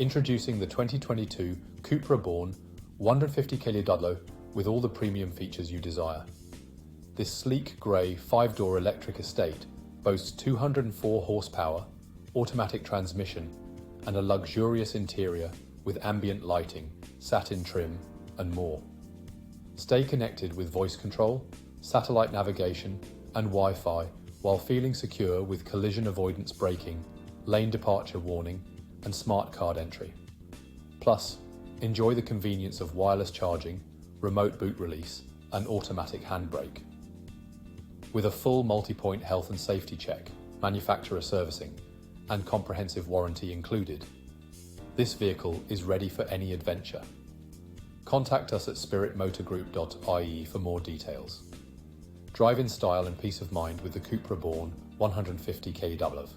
Introducing the 2022 Cupra Born 150 kW with all the premium features you desire. This sleek grey 5-door electric estate boasts 204 horsepower, automatic transmission, and a luxurious interior with ambient lighting, satin trim, and more. Stay connected with voice control, satellite navigation, and Wi-Fi while feeling secure with collision avoidance braking, lane departure warning, and smart card entry. Plus, enjoy the convenience of wireless charging, remote boot release, and automatic handbrake. With a full multi-point health and safety check, manufacturer servicing, and comprehensive warranty included, this vehicle is ready for any adventure. Contact us at spiritmotorgroup.ie for more details. Drive in style and peace of mind with the Cupra Born 150 kW.